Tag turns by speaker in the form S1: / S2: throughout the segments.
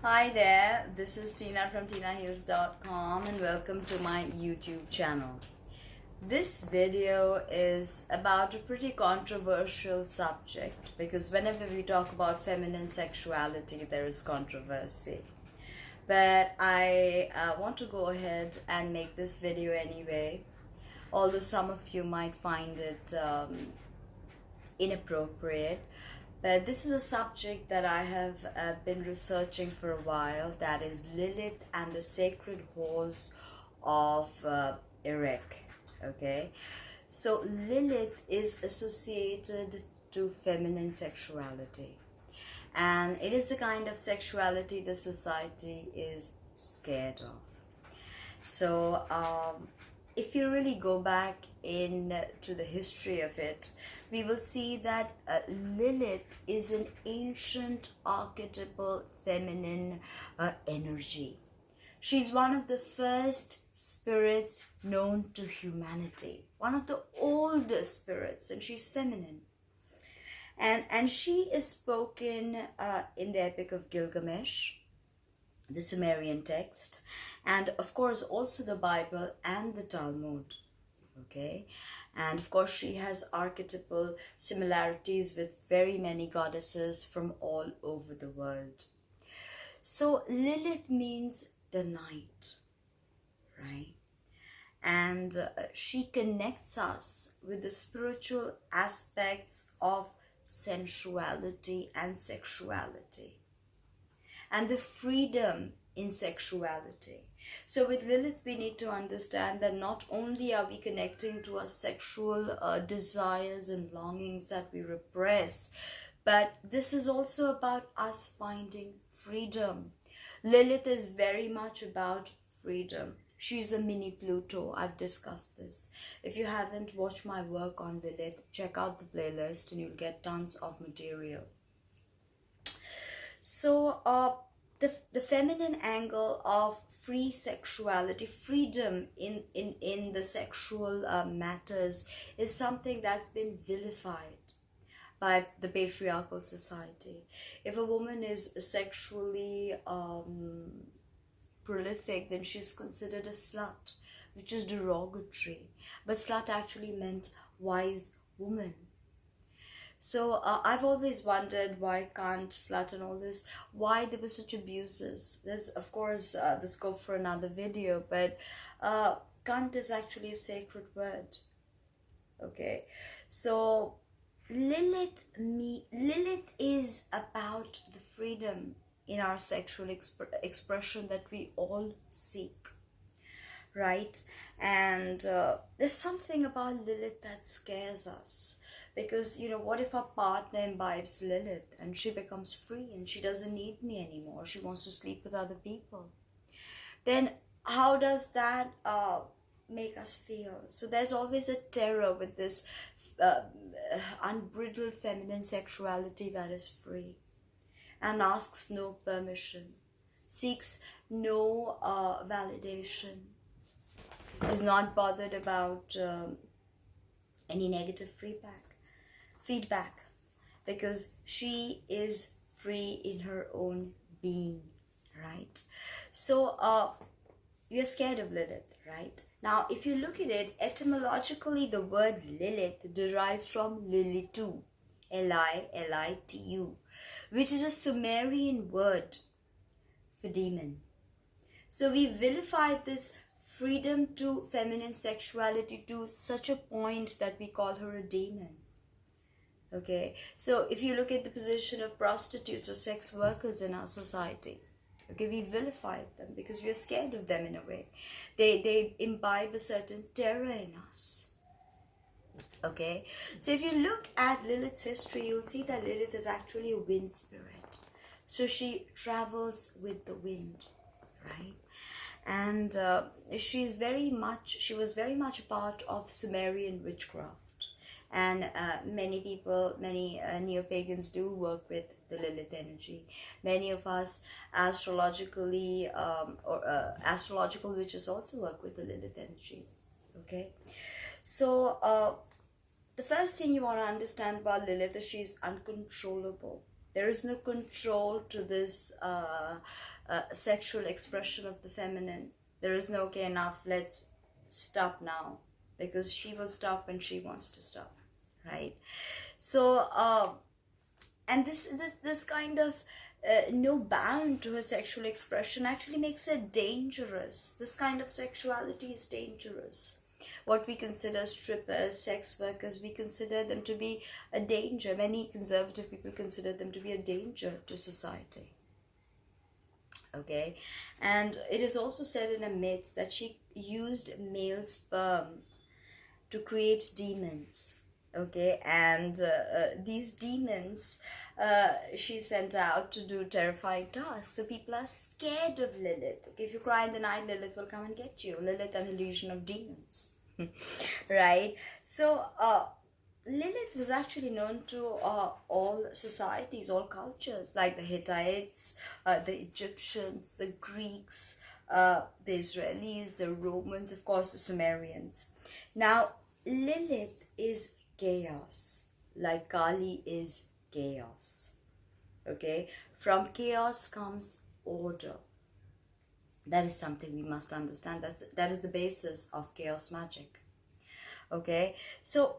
S1: Hi there, this is Tina from tinaheals.com and welcome to my YouTube channel. This video is about a pretty controversial subject because whenever we talk about feminine sexuality, there is controversy. But I want to go ahead and make this video anyway, although some of you might find it inappropriate. But this is a subject that I have been researching for a while, that is Lilith and the sacred horse of Erech. Okay, so Lilith is associated to feminine sexuality, and it is the kind of sexuality the society is scared of. So if you really go back into the history of it, we will see that Lilith is an ancient archetypal feminine energy. She's one of the first spirits known to humanity, one of the oldest spirits, and she's feminine. And she is spoken in the Epic of Gilgamesh, the Sumerian text, and of course also the Bible and the Talmud. Okay, and of course she has archetypal similarities with very many goddesses from all over the world. So Lilith means the night, right? And she connects us with the spiritual aspects of sensuality and sexuality, and the freedom in sexuality. So with Lilith, we need to understand that not only are we connecting to our sexual desires and longings that we repress, but this is also about us finding freedom. Lilith is very much about freedom. She's a mini Pluto. I've discussed this. If you haven't watched my work on Lilith, check out the playlist and you'll get tons of material. So the feminine angle of free sexuality, freedom in the sexual matters, is something that's been vilified by the patriarchal society. If a woman is sexually prolific, then she's considered a slut, which is derogatory. But slut actually meant wise woman. So I've always wondered why can't slut and all this, why there were such abuses. There's of course the scope for another video, but cunt is actually a sacred word. Okay, so Lilith is about the freedom in our sexual expression that we all seek, right? And there's something about Lilith that scares us. Because, you know, what if our partner imbibes Lilith and she becomes free and she doesn't need me anymore? She wants to sleep with other people. Then how does that make us feel? So there's always a terror with this unbridled feminine sexuality that is free and asks no permission, seeks no validation, is not bothered about any negative feedback, because she is free in her own being, right? So you're scared of Lilith, right? Now if you look at it etymologically, the word Lilith derives from Lilitu, Litu, which is a Sumerian word for demon. So we vilified this freedom to feminine sexuality to such a point that we call her a demon. Okay, so if you look at the position of prostitutes or sex workers in our society, okay, we vilified them because we are scared of them in a way. They imbibe a certain terror in us. Okay, so if you look at Lilith's history, you'll see that Lilith is actually a wind spirit. So she travels with the wind, right? And she was very much part of Sumerian witchcraft. And many people, many neo-pagans do work with the Lilith energy. Many of us astrologically astrological witches also work with the Lilith energy. Okay, so the first thing you want to understand about Lilith is she's uncontrollable. There is no control to this sexual expression of the feminine. There is no, okay, enough, let's stop now, because she will stop when she wants to stop, right? So and this kind of no bound to her sexual expression actually makes her dangerous. This kind of sexuality is dangerous. What we consider strippers, sex workers, we consider them to be a danger. Many conservative people consider them to be a danger to society. Okay, and it is also said in a myth that she used male sperm to create demons. Okay, and these demons she sent out to do terrifying tasks. So people are scared of Lilith. Okay, if you cry in the night, Lilith will come and get you. Lilith, an illusion of demons. Right? So Lilith was actually known to all societies, all cultures, like the Hittites, the Egyptians, the Greeks, the Israelis, the Romans, of course, the Sumerians. Now, Lilith is chaos, like Kali is chaos. Okay? From chaos comes order. That is something we must understand. That is the basis of chaos magic. Okay? So,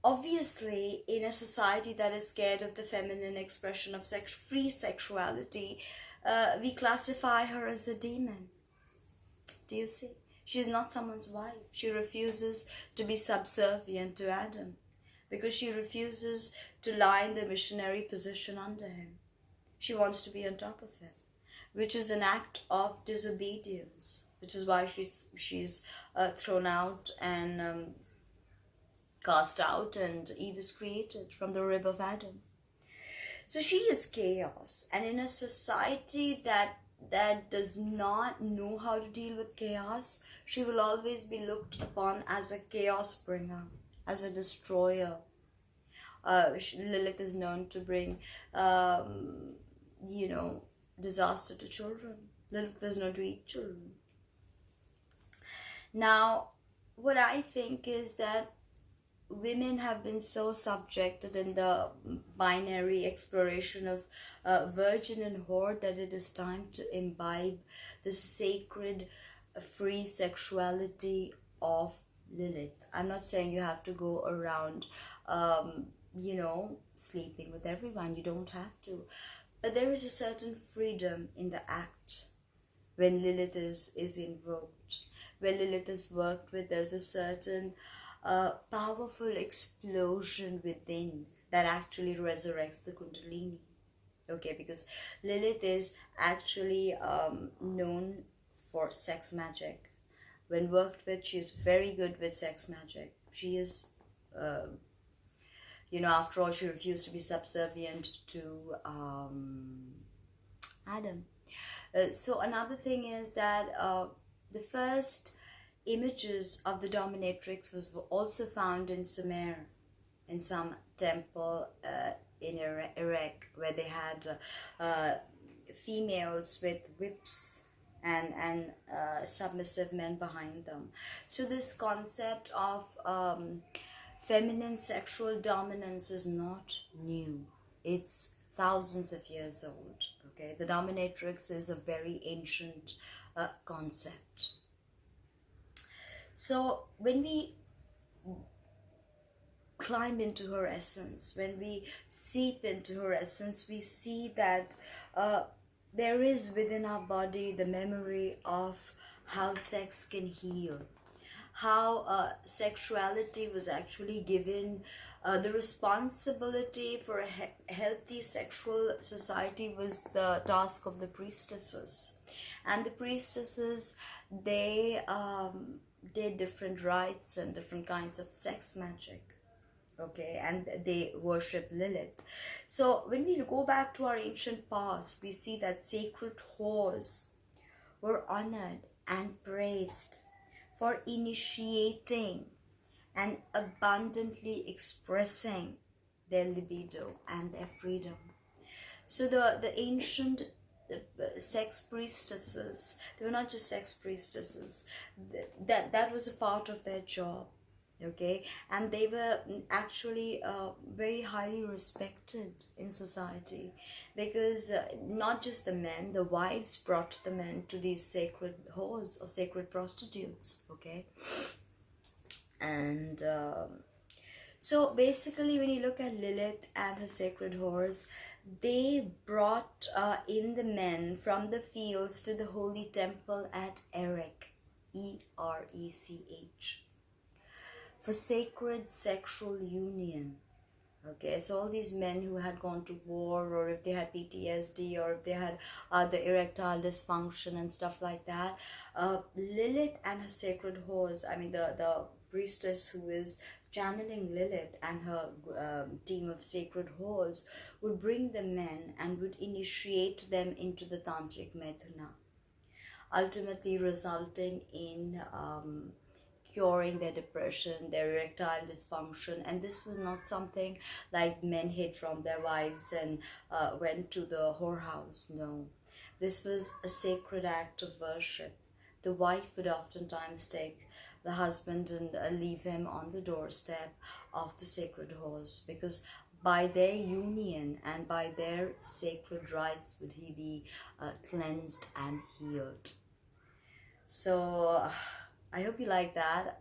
S1: obviously, in a society that is scared of the feminine expression of free sexuality, we classify her as a demon. Do you see? She's not someone's wife. She refuses to be subservient to Adam because she refuses to lie in the missionary position under him. She wants to be on top of him, which is an act of disobedience, which is why she's thrown out and cast out, and Eve is created from the rib of Adam. So she is chaos, and in a society that does not know how to deal with chaos, she will always be looked upon as a chaos bringer, as a destroyer. Lilith is known to bring, disaster to children. Lilith is known to eat children. Now, what I think is that women have been so subjected in the binary exploration of virgin and whore that it is time to imbibe the sacred free sexuality of Lilith. I'm not saying you have to go around sleeping with everyone. You don't have to, but there is a certain freedom in the act when Lilith is invoked. When Lilith is worked with, there's a certain powerful explosion within that actually resurrects the Kundalini. Okay, because Lilith is actually known for sex magic. When worked with, she is very good with sex magic. She is, after all, she refused to be subservient to Adam. So another thing is that the first images of the dominatrix was also found in Sumer, in some temple in Iraq, where they had females with whips and submissive men behind them. So this concept of feminine sexual dominance is not new. It's thousands of years old. Okay, the dominatrix is a very ancient concept. So when we climb into her essence, when we seep into her essence, we see that there is within our body the memory of how sex can heal, how sexuality was actually given, the responsibility for a healthy sexual society was the task of the priestesses. And the priestesses, they did different rites and different kinds of sex magic. Okay, and they worship Lilith. So when we go back to our ancient past, we see that sacred whores were honored and praised for initiating and abundantly expressing their libido and their freedom. So the ancient sex priestesses, they were not just sex priestesses, that was a part of their job. okay, and they were actually very highly respected in society, because not just the men, the wives brought the men to these sacred whores or sacred prostitutes, okay. And so basically, when you look at Lilith and her sacred whores, they brought in the men from the fields to the holy temple at Erech, Erech, for sacred sexual union. Okay, so all these men who had gone to war, or if they had PTSD, or if they had the erectile dysfunction and stuff like that, Lilith and her sacred whores, I mean the priestess who is channeling Lilith and her team of sacred whores, would bring the men and would initiate them into the tantric methana, ultimately resulting in curing their depression, their erectile dysfunction. And this was not something like men hid from their wives and went to the whorehouse. No, this was a sacred act of worship. The wife would oftentimes take the husband and leave him on the doorstep of the sacred whores, because by their union and by their sacred rites would he be cleansed and healed. So I hope you like that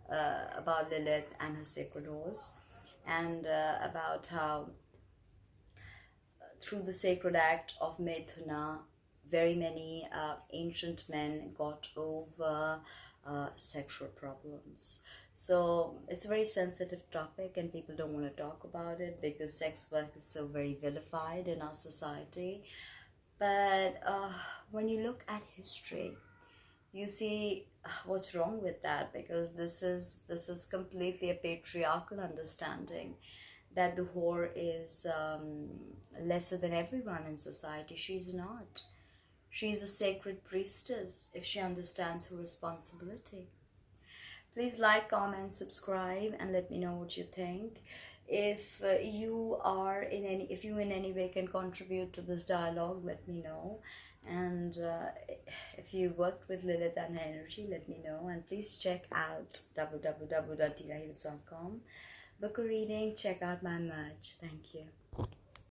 S1: about Lilith and her sacred whores, and about how through the sacred act of Methuna, very many ancient men got over sexual problems. So it's a very sensitive topic, and people don't want to talk about it because sex work is so very vilified in our society. But when you look at history, you see what's wrong with that, because this is completely a patriarchal understanding that the whore is lesser than everyone in society. She's not. She's a sacred priestess if she understands her responsibility. Please like, comment, subscribe, and let me know what you think. If you in any way can contribute to this dialogue, let me know. And if you worked with Lilith and her energy, let me know. And please check out www.tilahills.com. Book a reading, check out my merch. Thank you.